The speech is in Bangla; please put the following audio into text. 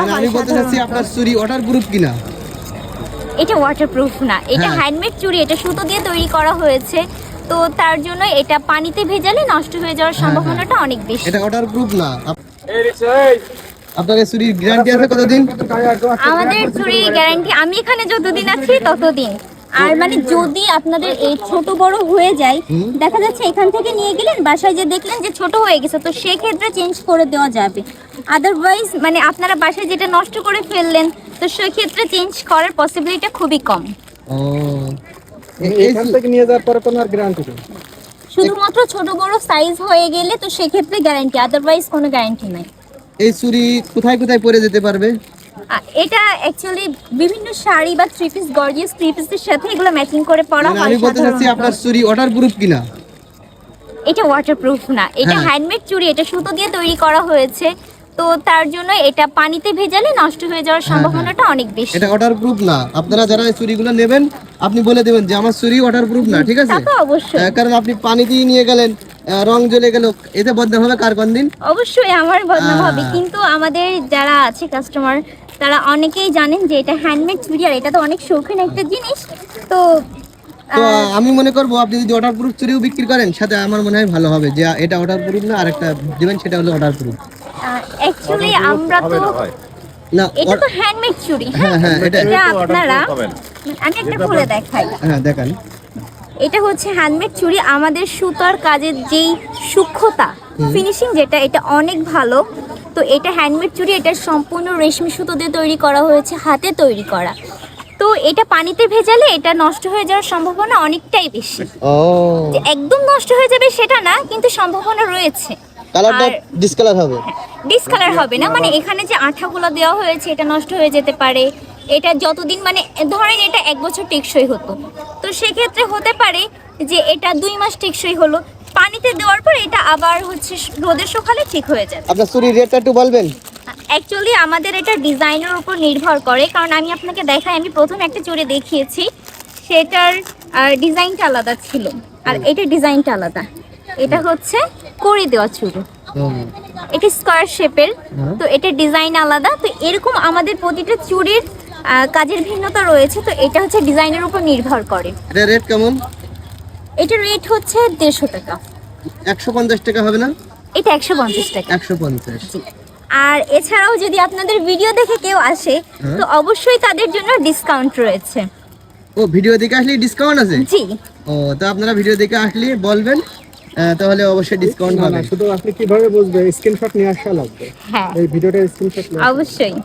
আমি বলতে চাচ্ছি আপনার চুড়ি ওয়াটারপ্রুফ কিনা? এটা ওয়াটারপ্রুফ না, এটা হ্যাঁ। হ্যান্ডমেড চুড়ি, এটা সুতো দিয়ে তৈরি করা হয়েছে। তো তার জন্য এটা পানিতে ভেজালে নষ্ট হয়ে যাওয়ার সম্ভাবনাটা অনেক বেশি। এটা ওয়াটারপ্রুফ না। আপনার চুরির গ্যারান্টি আছে কতদিন? আমাদের চুড়ির গ্যারান্টি আমি এখানে যতদিন আছি ততদিন। আর মানে যদি আপনাদের এই ছোট বড় হয়ে যায়, দেখা যাচ্ছে এখান থেকে নিয়ে গেলেন বাসায় যে দেখলেন যে ছোট হয়ে গেছে, তো সেই ক্ষেত্রে চেঞ্জ করে দেওয়া যাবে। আদারওয়াইজ মানে আপনারা বাসায় যেটা নষ্ট করে ফেললেন, তো সেই ক্ষেত্রে চেঞ্জ করার পসিবিলিটি খুবই কম। ও এখান থেকে নিয়ে যাওয়ার পরে কোনো আর গ্যারান্টি নেই। শুধুমাত্র ছোট বড় সাইজ হয়ে গেলে তো সেই ক্ষেত্রে গ্যারান্টি, আদারওয়াইজ কোনো গ্যারান্টি নাই। এই চুড়ি কোথায় কোথায় পরে যেতে পারবে? এটা অ্যাকচুয়ালি বিভিন্ন শাড়ি বা থ্রি পিস, গর্জিয়াস থ্রি পিসের সাথে এগুলো ম্যাচিং করে পরা হয়। আমি বলতে চাচ্ছি সাধারণত। আপনার চুড়ি ওয়াটারপ্রুফ কিনা? এটা ওয়াটারপ্রুফ না, এটা হ্যাঁ। হ্যান্ডমেড চুড়ি, এটা সুতো দিয়ে তৈরি করা হয়েছে। তো তার জন্য এটা পানিতে ভেজালে নষ্ট হয়ে যাওয়ার সম্ভাবনাটা অনেক বেশি। এটা ওয়াটারপ্রুফ না। আপনারা যারা এই চুড়িগুলো নেবেন, আপনি বলে দেবেন যে আমার চুড়ি ওয়াটারপ্রুফ না, ঠিক আছে? তা তো অবশ্যই। কারণ আপনি পানি দিয়ে নিয়ে গেলেন, রং জ্বলে গেল, এতে বদনাম হবে কার কোন দিন? অবশ্যই আমার বদনাম হবে, কিন্তু আমাদের যারা আছে কাস্টমার তারা অনেকেই জানেন যে এটা হ্যান্ডমেড চুড়ি, আর এটা তো অনেক শৌখিন একটা জিনিস। তো তো আমি মনে করবো আপনি যদি ওয়াটারপ্রুফ চুড়িও বিক্রি করেন, সাথে আমার মনে হয় ভালো হবে যে এটা ওয়াটারপ্রুফ না, আরেকটা দিবেন সেটা হলো ওয়াটারপ্রুফ। অ্যাকচুয়ালি আমরা তো না এটা তো হ্যান্ডমেড চুড়ি। হ্যাঁ, হ্যাঁ, এটা এটা- আপনারা আমি একটা খুলে দেখাই। হ্যাঁ দেখান। এটা হচ্ছে হ্যান্ডমেড চুড়ি, আমাদের সুতার কাজের যেই সূক্ষ্মতা, ফিনিশিং যেটা, এটা অনেক ভালো। তো এটা হ্যান্ডমেড চুড়ি, এটা সম্পূর্ণ রেশমি সুতো দিয়ে তৈরি করা হয়েছে, হাতে তৈরি করা। তো এটা পানিতে ভেজালে এটা নষ্ট হয়ে যাওয়ার সম্ভাবনা অনেকটাই বেশি। ও যে একদম নষ্ট হয়ে যাবে সেটা না, কিন্তু সম্ভাবনা রয়েছে। কালারটা আর- ডিসকালার হবে। ডিসকালার হবে না, মানে এখানে যে আঠাগুলো দেওয়া হয়েছে এটা নষ্ট হয়ে যেতে পারে। এটা যতদিন মানে ধরেন এটা 1 বছর টেকসই হতো, তো সেক্ষেত্রে হতে পারে যে এটা 2 মাস টেকসই হলো, পানিতে দেওয়ার পর এটা আবার হচ্ছে রোদে শুকালে ঠিক হয়ে যাবে। আপনার চুরির রেটটা একটু বলবেন? অ্যাকচুয়ালি আমাদের এটা ডিজাইনের উপর নির্ভর করে, কারণ আমি আপনাকে দেখাই, আমি প্রথম একটা চুড়ি দেখিয়েছি, সেটার ডিজাইনটা আলাদা ছিল, আর এটা ডিজাইনটা আলাদা। এটা হচ্ছে করে দেওয়া চুড়ি, এটা স্কয়ার শেপের, তো এটা ডিজাইন আলাদা। তো এরকম আমাদের প্রতিটা চুড়ির কাজের ভিন্নতা রয়েছে, তো এটা হচ্ছে ডিজাইনের উপর নির্ভর করে। এটা রেট কেমন? এটা রেট হচ্ছে 150 টাকা। 150 টাকা হবে না? এটা 150 টাকা। 150। জি। আর এছাড়াও যদি আপনাদের ভিডিও দেখে কেউ আসে, তো অবশ্যই তাদের জন্য ডিসকাউন্ট রয়েছে। ও ভিডিও দেখে আসলে ডিসকাউন্ট আছে? জি। ও তো আপনারা ভিডিও দেখে আসলে বলবেন, তাহলে অবশ্যই ডিসকাউন্ট না, পাবেন। শুধু আপনি কিভাবে বুঝবেন? স্ক্রিনশট নিয়ে আসা লাগবে। হ্যাঁ, এই ভিডিওটা স্ক্রিনশট অবশ্যই।